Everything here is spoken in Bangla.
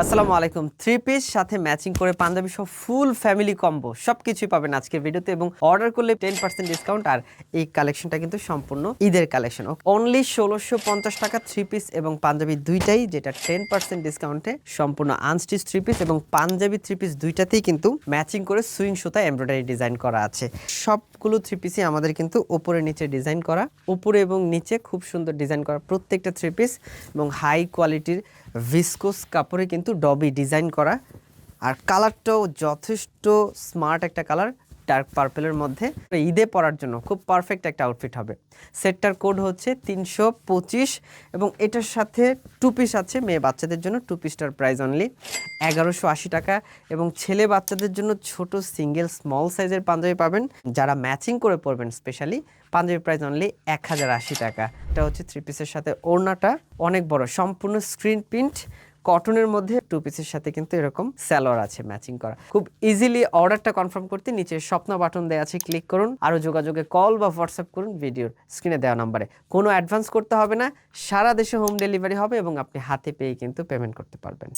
আসসালামু আলাইকুম। থ্রি পিস সাথে ম্যাচিং করে পাঞ্জাবি সহ ফুল ফ্যামিলি কম্বো সবকিছুই পাবেন আজকের ভিডিওতে এবং অর্ডার করলে 10% ডিসকাউন্ট। আর এই কালেকশনটা কিন্তু সম্পূর্ণ ঈদের কালেকশন। অনলি ১৬৫০ টাকা থ্রি পিস এবং পাঞ্জাবি দুইটাই, যেটা 10% ডিসকাউন্টে সম্পূর্ণ আনস্টিচ থ্রি পিস এবং পাঞ্জাবি থ্রি পিস দুইটাতেই কিন্তু ম্যাচিং করে সুইং সুতা এমব্রয়ডারি ডিজাইন করা আছে। সবগুলো থ্রি পিসই আমাদের কিন্তু উপরে নিচে ডিজাইন করা, উপরে এবং নিচে খুব সুন্দর ডিজাইন করা প্রত্যেকটা থ্রি পিস এবং হাই কোয়ালিটির ভিসকোস কাপড়ে কিন্তু ডবি ডিজাইন করা। আর কালারটাও যথেষ্ট স্মার্ট একটা কালার, ডার্ক পার্পেলের মধ্যে। ঈদে পরার জন্য খুব পারফেক্ট একটা আউটফিট হবে। সেটটার কোড হচ্ছে ৩২৫ এবং এটার সাথে টু পিস আছে মেয়ে বাচ্চাদের জন্য। টু পিসটার প্রাইস অনলি ১১৮০ টাকা এবং ছেলে বাচ্চাদের জন্য ছোট সিঙ্গেল স্মল সাইজের পাঞ্জাবি পাবেন যারা ম্যাচিং করে পরবেন। স্পেশালি পাঞ্জাবি প্রাইস অনলি ১০৮০ টাকা। এটা হচ্ছে থ্রি পিসের সাথে ওড়নাটা অনেক বড়, সম্পূর্ণ স্ক্রিন প্রিন্ট কটনের মধ্যে। টু পিসের সাথে কিন্তু এরকম সালোয়ার আছে ম্যাচিং করা। খুব ইজিলি অর্ডারটা কনফার্ম করতে নিচে স্বপ্ন বাটন দেওয়া আছে, ক্লিক করুন। আরও যোগাযোগে কল বা হোয়াটসঅ্যাপ করুন ভিডিওর স্ক্রিনে দেওয়া নাম্বারে। কোনো অ্যাডভান্স করতে হবে না, সারা দেশে হোম ডেলিভারি হবে এবং আপনি হাতে পেয়ে কিন্তু পেমেন্ট করতে পারবেন।